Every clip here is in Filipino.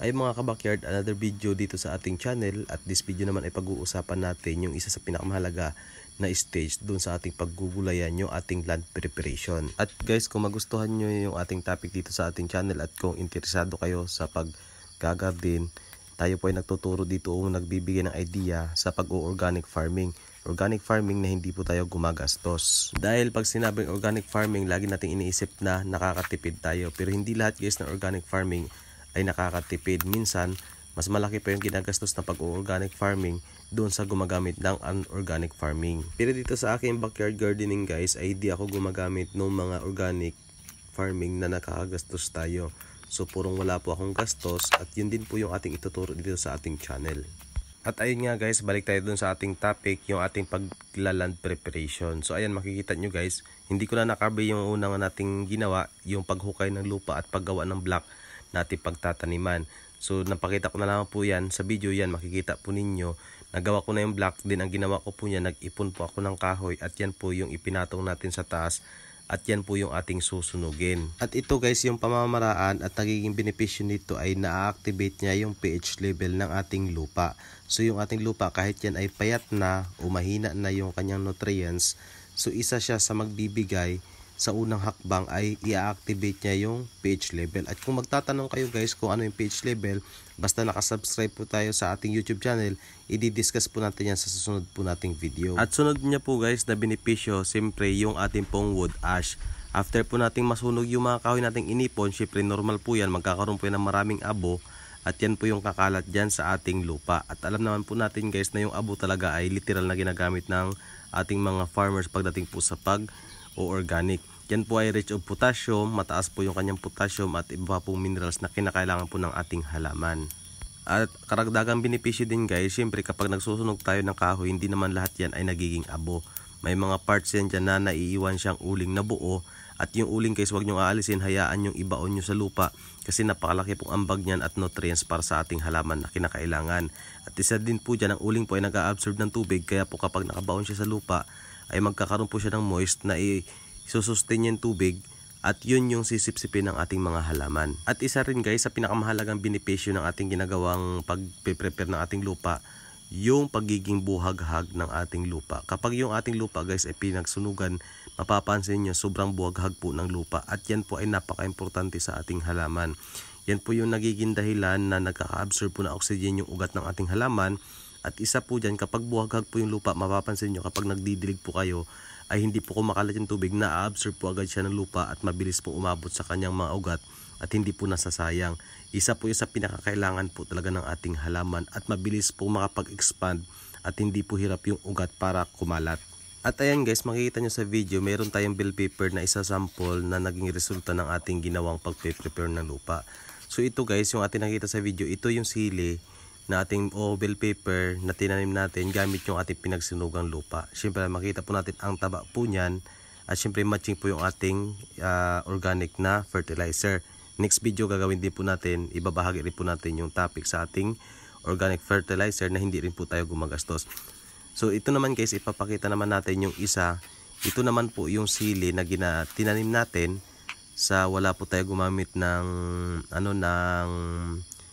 Ay mga kabakyard, another video dito sa ating channel, at this video naman ay pag-uusapan natin yung isa sa pinakamahalaga na stage dun sa ating paggugulayan, yung ating land preparation. At guys, kung magustuhan nyo yung ating topic dito sa ating channel at kung interesado kayo sa pag-garden, tayo po ay nagtuturo dito o nagbibigay ng idea sa pag-organic farming. Organic farming na hindi po tayo gumagastos. Dahil pag sinabing organic farming, lagi nating iniisip na nakakatipid tayo. Pero hindi lahat guys ng organic farming ay nakakatipid. Minsan, mas malaki pa yung ginagastos na pag-organic farming doon sa gumagamit ng unorganic farming. Pero dito sa aking backyard gardening guys, ay hindi ako gumagamit ng mga organic farming na nakakagastos tayo. So purong wala po akong gastos, at yun din po yung ating ituturo dito sa ating channel. At ayun nga guys, balik tayo dun sa ating topic, yung ating paglaland preparation. So ayan, makikita nyo guys, hindi ko na nakabe yung unang nating ginawa, yung paghukay ng lupa at paggawa ng block nating pagtataniman. So napakita ko na lang po yan sa video, yan makikita po ninyo. Nagawa ko na yung block, din ang ginawa ko po niya, nag-ipon po ako ng kahoy, at yan po yung ipinatong natin sa taas. At yan po yung ating susunugin. At ito guys, yung pamamaraan at nagiging benepisyo nito ay na-activate niya yung pH level ng ating lupa. So yung ating lupa, kahit yan ay payat na o mahina na yung kanyang nutrients, so isa siya sa magbibigay sa unang hakbang ay i-activate niya yung pH level. At kung magtatanong kayo guys kung ano yung pH level, basta nakasubscribe po tayo sa ating YouTube channel, i-discuss po natin yan sa susunod po nating video. At sunod niya po guys na benepisyo, siyempre yung ating pong wood ash. After po nating masunog yung mga kahoy nating inipon, siyempre normal po yan, magkakaroon po yan ng maraming abo. At yan po yung kakalat dyan sa ating lupa. At alam naman po natin guys na yung abo talaga ay literal na ginagamit ng ating mga farmers pagdating po sa pag-organic. Yan po ay rich of potassium, mataas po yung kanyang potassium at iba pong minerals na kinakailangan po ng ating halaman. At karagdagang benepisyo din guys, syempre kapag nagsusunog tayo ng kahoy, hindi naman lahat yan ay nagiging abo. May mga parts yan dyan na naiiwan siyang uling na buo. At yung uling guys, huwag nyo aalisin, hayaan yung ibaon nyo sa lupa kasi napakalaki pong ambag niyan at nutrients para sa ating halaman na kinakailangan. At isa din po dyan, ang uling po ay nag-a-absorb ng tubig, kaya po kapag nakabaon siya sa lupa ay magkakaroon po siya ng moist na susustain yung tubig, at yun yung sisipsipin ng ating mga halaman. At isa rin guys sa pinakamahalagang benepisyo ng ating ginagawang pag-prepare ng ating lupa, yung pagiging buhaghag ng ating lupa. Kapag yung ating lupa guys ay pinagsunugan, mapapansin nyo sobrang buhaghag po ng lupa, at yan po ay napaka-importante sa ating halaman. Yan po yung nagiging dahilan na nagkaka-absorb po ng oxygen yung ugat ng ating halaman. At isa po dyan, kapag buhaghag po yung lupa, mapapansin nyo kapag nagdidilig po kayo ay hindi po kumakalat yung tubig, na-absorb po agad siya ng lupa at mabilis po umabot sa kanyang mga ugat at hindi po nasasayang. Isa po yung sa pinakakailangan po talaga ng ating halaman, at mabilis po makapag-expand at hindi po hirap yung ugat para kumalat. At ayan guys, makikita nyo sa video, meron tayong bell paper na isa sample na naging resulta ng ating ginawang pag-prepare ng lupa. So ito guys, yung ating nakita sa video, ito yung sili na ating bell paper na tinanim natin gamit yung ating pinagsunugang lupa. Siyempre makita po natin ang taba po niyan, at siyempre matching po yung ating organic na fertilizer. Next video gagawin din po natin, ibabahagi rin po natin yung topic sa ating organic fertilizer na hindi rin po tayo gumagastos. So ito naman guys, ipapakita naman natin yung isa. Ito naman po yung sili na tinanim natin sa wala po tayo gumamit ng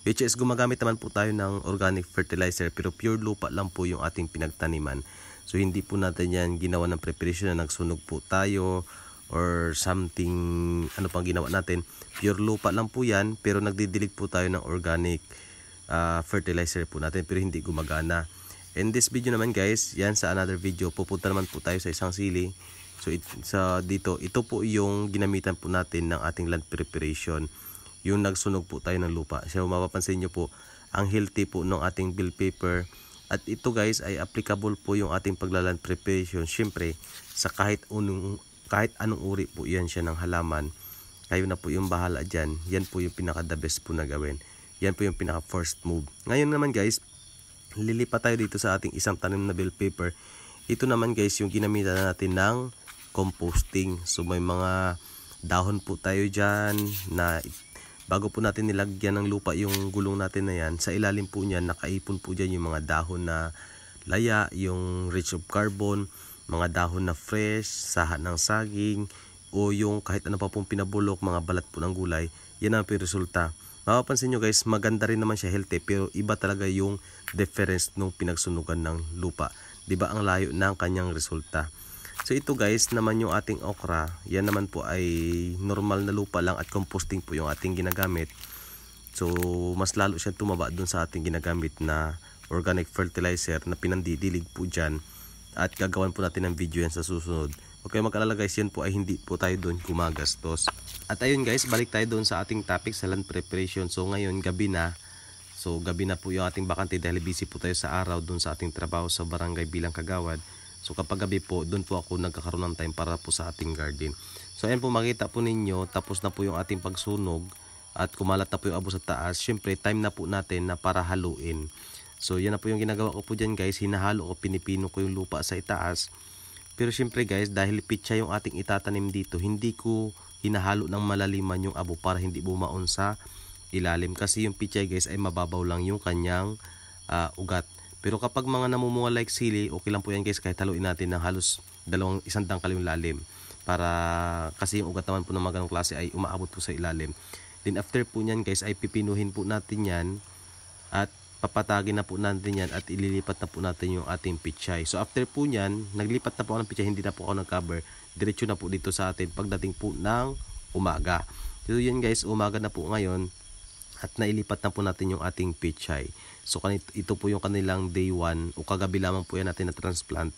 which is gumagamit naman po tayo ng organic fertilizer, pero pure lupa lang po yung ating pinagtaniman. So hindi po natin yan ginawa ng preparation na nagsunog po tayo or something, ano pang ginawa natin. Pure lupa lang po yan, pero nagdidilig po tayo ng organic fertilizer po natin, pero hindi gumagana. In this video naman guys, yan sa another video, pupunta naman po tayo sa isang sili. So ito po yung ginamitan po natin ng ating land preparation, yung nagsunog po tayo ng lupa. So mapapansin nyo po, ang healthy po ng ating bell paper. At ito guys ay applicable po yung ating paglaland preparation, syempre sa kahit anong uri po yan siya ng halaman. Kayo na po yung bahala dyan. Yan po yung pinaka the best po na gawin. Yan po yung pinaka first move. Ngayon naman guys, lilipat tayo dito sa ating isang tanim na bell paper. Ito naman guys yung ginamitan natin ng composting. So may mga dahon po tayo dyan na bago po natin nilagyan ng lupa yung gulong natin na yan, sa ilalim po niyan nakaipon po dyan yung mga dahon na laya, yung rich of carbon, mga dahon na fresh, saha ng saging, o yung kahit ano pa pong pinabulok, mga balat po ng gulay. Yan ang resulta. Mapapansin nyo guys, maganda rin naman siya, healthy, pero iba talaga yung difference nung pinagsunugan ng lupa. 'Di ba ang layo ng kanyang resulta. So ito guys naman yung ating okra, yan naman po ay normal na lupa lang at composting po yung ating ginagamit. So mas lalo siya tumaba dun sa ating ginagamit na organic fertilizer na pinandidilig po dyan. At gagawan po natin ng video yan sa susunod. Okay, mag-alala guys, yan po ay hindi po tayo doon gumagastos. At ayun guys, balik tayo doon sa ating topic sa land preparation. So ngayon, gabi na. So gabi na po yung ating bakante dahil busy po tayo sa araw doon sa ating trabaho sa barangay bilang kagawad. So kapag gabi po, doon po ako nagkakaroon ng time para po sa ating garden. So ayan po, makita po ninyo, tapos na po yung ating pagsunog at kumalat na po yung abo sa taas. Syempre, time na po natin na para haluin. So yan na po yung ginagawa ko po dyan guys, hinahalo ko, pinipino ko yung lupa sa itaas. Pero syempre guys, dahil pitsa yung ating itatanim dito, hindi ko hinahalo ng malaliman yung abo para hindi bumaon sa ilalim. Kasi yung pitsa guys ay mababaw lang yung kanyang ugat. Pero kapag mga namumunga like sili, okay lang po yan guys, kahit haluin natin ng halos isang dangkal yung lalim. Para kasi yung ugat naman po ng mga ganong klase ay umaabot po sa ilalim. Then after po nyan guys ay pipinuhin po natin yan at papatagin na po natin yan at ililipat na po natin yung ating pichay. So after po nyan, naglipat na po ako ng pichay, hindi na po ako nag-cover. Diretso na po dito sa atin pagdating po ng umaga. So yan guys, umaga na po ngayon at nailipat na po natin yung ating pichay. So ito po yung kanilang day 1 o kagabi lamang po yan natin na transplant.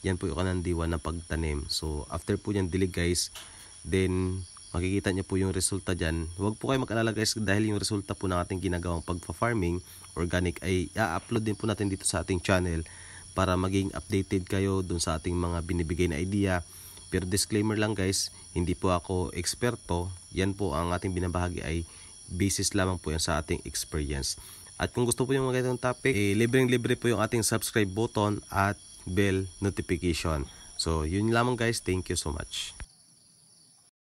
Yan po yung kanilang day 1 na pagtanim. So after po yan dilig guys, then makikita niyo po yung resulta dyan. Huwag po kayo mag-alala guys dahil yung resulta po ng ating ginagawang pagpa-farming organic ay i-upload din po natin dito sa ating channel para maging updated kayo dun sa ating mga binibigay na idea. Pero disclaimer lang guys, hindi po ako eksperto. Yan po ang ating binabahagi ay basis lamang po yan sa ating experience. At kung gusto po yung mga ganitong topic, libreng-libre po yung ating subscribe button at bell notification. So yun lamang guys, thank you so much.